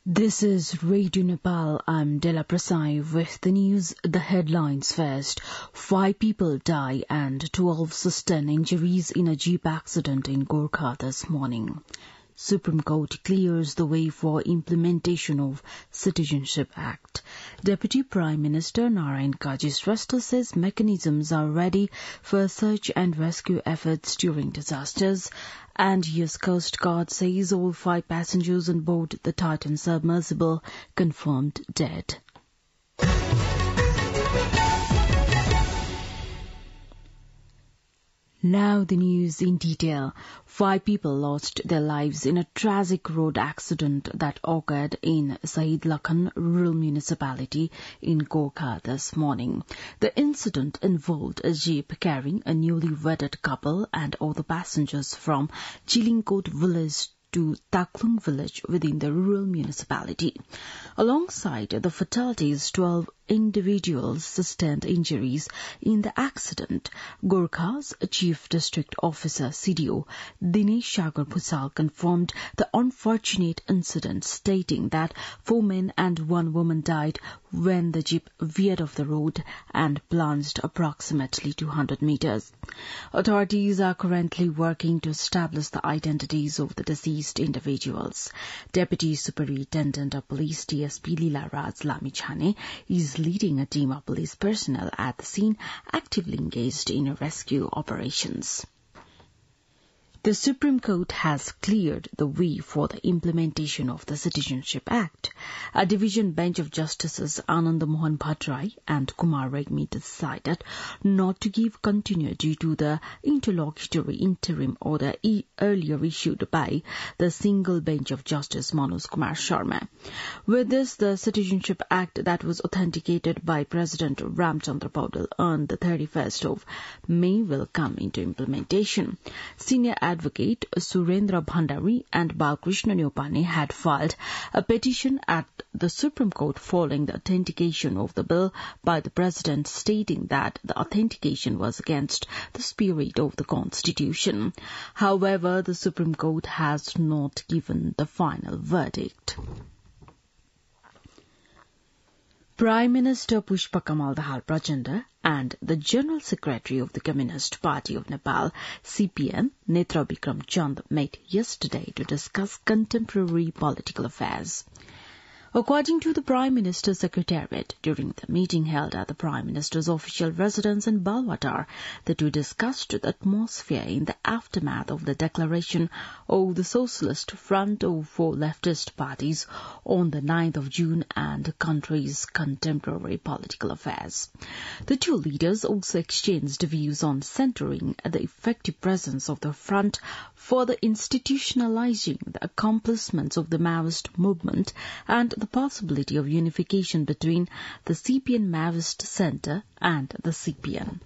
This is Radio Nepal. I'm Dela Prasai with the news. The headlines first. 5 people die and 12 sustain injuries in a jeep accident in Gorkha this morning. Supreme Court clears the way for implementation of Citizenship Act. Deputy Prime Minister Narayan Kajishrestha says mechanisms are ready for search and rescue efforts during disasters. And US Coast Guard says all 5 passengers on board the Titan submersible confirmed dead. Now the news in detail. 5 people lost their lives in a tragic road accident that occurred in Said Lakhan rural municipality in Gorkha this morning. The incident involved a jeep carrying a newly wedded couple and all the passengers from Chilingkot village to Taklung village within the rural municipality. Alongside the fatalities, 12 individuals sustained injuries in the accident. Gorkha's Chief District Officer CDO Dinesh Sagar Bhusal confirmed the unfortunate incident, stating that 4 men and 1 woman died when the jeep veered off the road and plunged approximately 200 meters. Authorities are currently working to establish the identities of the deceased individuals. Deputy Superintendent of Police DSP Leela Raj Lamichhane is leading a team of police personnel at the scene actively engaged in rescue operations. The Supreme Court has cleared the way for the implementation of the Citizenship Act. A division bench of Justices Anand Mohan Bhattrai and Kumar Regmi decided not to give continuity to the interlocutory interim order earlier issued by the single bench of Justice Manoj Kumar Sharma. With this, the Citizenship Act that was authenticated by President Ramchandra Paudel on the 31st of May will come into implementation. Senior Advocate Surendra Bhandari and Balkrishna Nyopane had filed a petition at the Supreme Court following the authentication of the bill by the President, stating that the authentication was against the spirit of the Constitution. However, the Supreme Court has not given the final verdict. Prime Minister Pushpa Kamal Dahal Prachanda and the General Secretary of the Communist Party of Nepal, CPN, Netra Bikram Chand, met yesterday to discuss contemporary political affairs. According to the Prime Minister's Secretariat, during the meeting held at the Prime Minister's official residence in Balwatar, the two discussed the atmosphere in the aftermath of the declaration of the Socialist Front of 4 leftist parties on the 9th of June and the country's contemporary political affairs. The two leaders also exchanged views on centering the effective presence of the front for the institutionalizing the accomplishments of the Maoist movement and the possibility of unification between the CPN Maoist Centre and the CPN.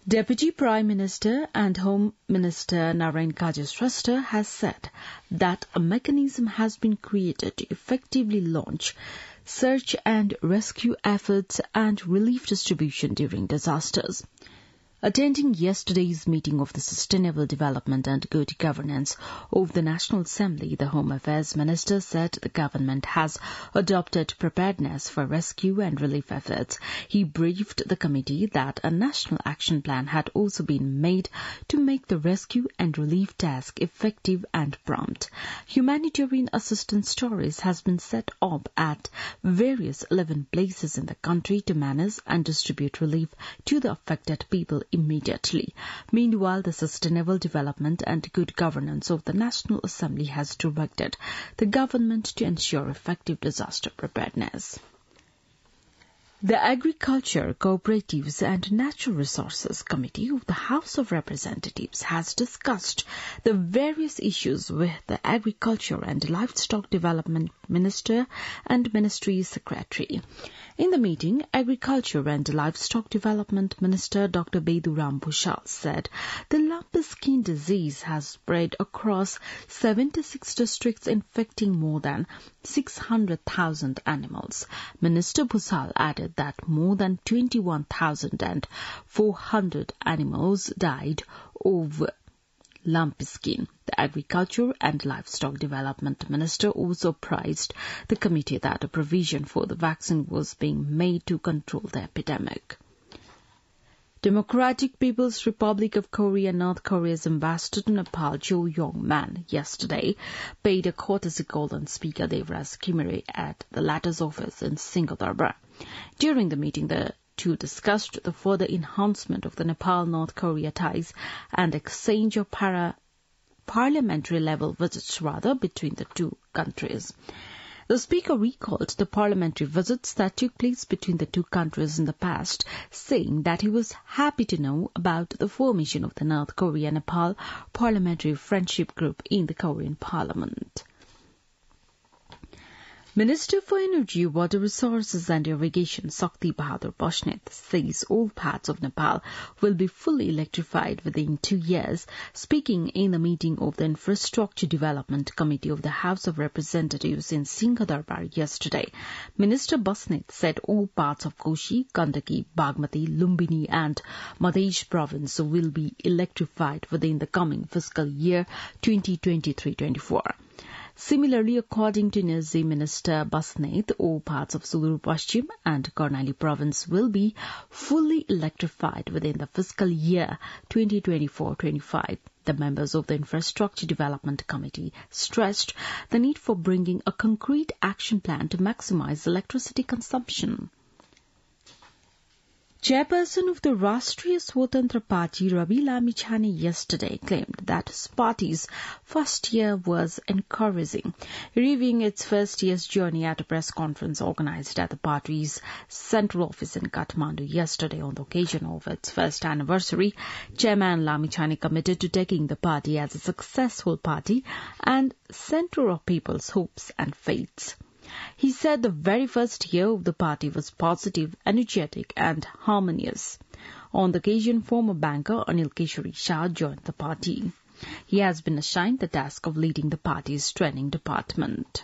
Deputy Prime Minister and Home Minister Narayan Kajishrestha has said that a mechanism has been created to effectively launch search and rescue efforts and relief distribution during disasters. Attending yesterday's meeting of the Sustainable Development and Good Governance of the National Assembly, the Home Affairs Minister said the government has adopted preparedness for rescue and relief efforts. He briefed the committee that a national action plan had also been made to make the rescue and relief task effective and prompt. Humanitarian assistance stories has been set up at various 11 places in the country to manage and distribute relief to the affected people immediately. Meanwhile, the Sustainable Development and Good Governance of the National Assembly has directed the government to ensure effective disaster preparedness. The Agriculture, Cooperatives and Natural Resources Committee of the House of Representatives has discussed the various issues with the Agriculture and Livestock Development Minister and Ministry Secretary. In the meeting, Agriculture and Livestock Development Minister Dr. Beduram Bhushal said the lumpy skin disease has spread across 76 districts, infecting more than 600,000 animals. Minister Bhushal added that more than 21,400 animals died of lumpy skin. The Agriculture and Livestock Development Minister also praised the committee that a provision for the vaccine was being made to control the epidemic. Democratic People's Republic of Korea, North Korea's ambassador to Nepal, Jo Yong-man, yesterday paid a courtesy call on Speaker Devraj Khimere at the latter's office in Singh Durbar. During the meeting, the two discussed the further enhancement of the Nepal-North Korea ties and exchange of parliamentary level visits between the two countries. The Speaker recalled the parliamentary visits that took place between the two countries in the past, saying that he was happy to know about the formation of the North Korea-Nepal Parliamentary Friendship Group in the Korean Parliament. Minister for Energy, Water Resources and Irrigation, Shakti Bahadur Bosnet, says all parts of Nepal will be fully electrified within 2 years. Speaking in the meeting of the Infrastructure Development Committee of the House of Representatives in Singh Durbar yesterday, Minister Bosnet said all parts of Koshi, Gandaki, Bagmati, Lumbini and Madhya province will be electrified within the coming fiscal year 2023-24. Similarly, according to Energy Minister Bosnet, all parts of Sudur Paschim and Karnali province will be fully electrified within the fiscal year 2024-25. The members of the Infrastructure Development Committee stressed the need for bringing a concrete action plan to maximize electricity consumption. Chairperson of the Rashtriya Swatantra Party, Ravi Lamichhane, yesterday claimed that his party's first year was encouraging. Reviewing its first year's journey at a press conference organized at the party's central office in Kathmandu yesterday on the occasion of its first anniversary, Chairman Lamichhane committed to taking the party as a successful party and centre of people's hopes and faiths. He said the very first year of the party was positive, energetic and harmonious. On the occasion, former banker Anil Keshari Shah joined the party. He has been assigned the task of leading the party's training department.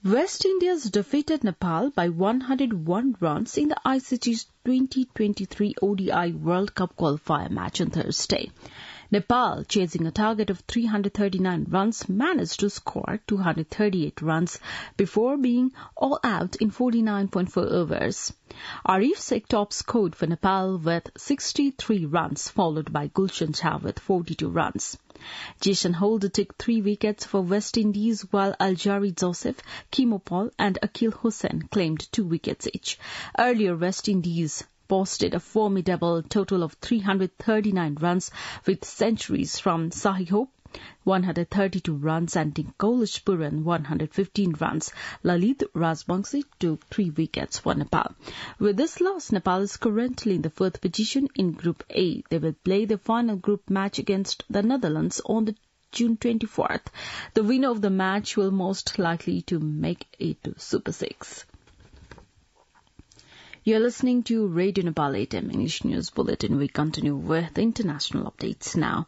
West Indies defeated Nepal by 101 runs in the ICC's 2023 ODI World Cup qualifier match on Thursday. Nepal, chasing a target of 339 runs, managed to score 238 runs before being all out in 49.4 overs. Arif Sheikh top scored for Nepal with 63 runs, followed by Gulshan Shah with 42 runs. Jason Holder took 3 wickets for West Indies, while Aljari Joseph, Kimopol and Akil Hussain claimed 2 wickets each. Earlier, West Indies posted a formidable total of 339 runs with centuries from Sahi Hope, 132 runs, and Dinkolish Puran, 115 runs. Lalit Rajbangshi took 3 wickets for Nepal. With this loss, Nepal is currently in the 4th position in Group A. They will play the final group match against the Netherlands on June 24th. The winner of the match will most likely to make it to Super 6. You're listening to Radio Nepal 8 AM English News Bulletin. We continue with international updates now.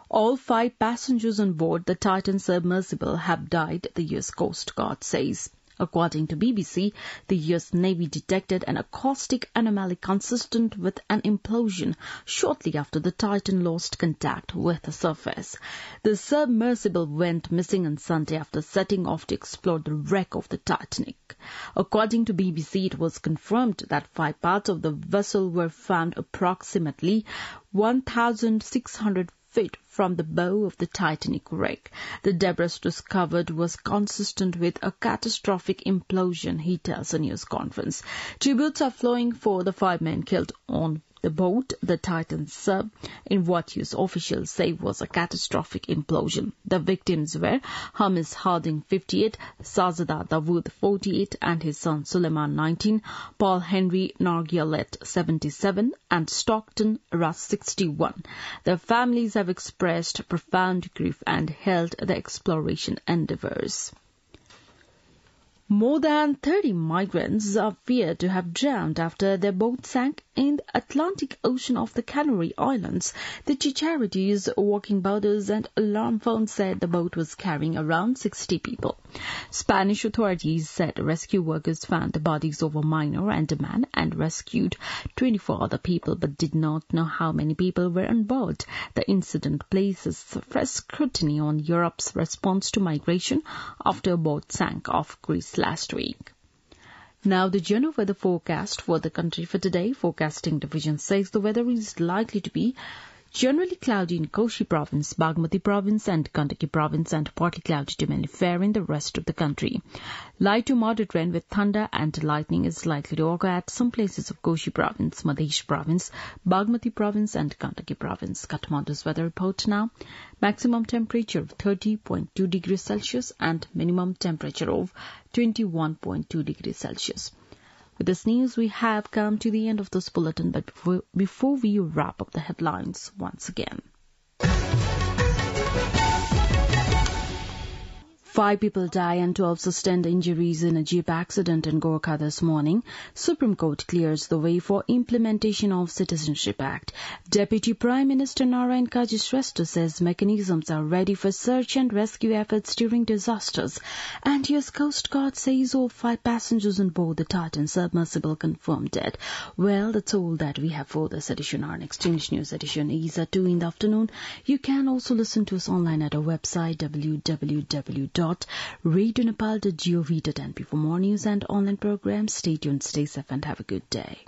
All 5 passengers on board the Titan submersible have died, the U.S. Coast Guard says. According to BBC, the U.S. Navy detected an acoustic anomaly consistent with an implosion shortly after the Titan lost contact with the surface. The submersible went missing on Sunday after setting off to explore the wreck of the Titanic. According to BBC, it was confirmed that 5 parts of the vessel were found approximately 1,600 feet from the bow of the Titanic wreck. The debris discovered was consistent with a catastrophic implosion, he tells a news conference. Tributes are flowing for the 5 men killed on the boat, the Titan sub, in what U.S. officials say was a catastrophic implosion. The victims were Hamis Harding, 58, Sajada Dawood, 48, and his son Suleiman, 19, Paul Henry Nargialet, 77, and Stockton Russ, 61. Their families have expressed profound grief and hailed the exploration endeavours. More than 30 migrants are feared to have drowned after their boat sank in the Atlantic Ocean off the Canary Islands. The two charities, Walking Borders and Alarm Phone, said the boat was carrying around 60 people. Spanish authorities said rescue workers found the bodies of a minor and a man and rescued 24 other people, but did not know how many people were on board. The incident places fresh scrutiny on Europe's response to migration after a boat sank off Greece last week. Now the general weather forecast for the country for today. Forecasting division says the weather is likely to be generally cloudy in Koshi province, Bagmati province and Gandaki province, and partly cloudy to mainly fair in the rest of the country. Light to moderate rain with thunder and lightning is likely to occur at some places of Koshi province, Madhya province, Bagmati province and Gandaki province. Kathmandu's weather report now. Maximum temperature of 30.2 degrees Celsius and minimum temperature of 21.2 degrees Celsius. With this news, we have come to the end of this bulletin, but before we wrap up the headlines once again. 5 people die and 12 sustained injuries in a jeep accident in Gorkha this morning. Supreme Court clears the way for implementation of Citizenship Act. Deputy Prime Minister Narayan Kaji Shrestha says mechanisms are ready for search and rescue efforts during disasters. And US Coast Guard says all 5 passengers on board the Titan submersible confirmed dead. Well, that's all that we have for this edition. Our next English news edition is at 2 in the afternoon. You can also listen to us online at our website www.radionepal.gov.np for more news and online programs. Stay tuned, stay safe and have a good day.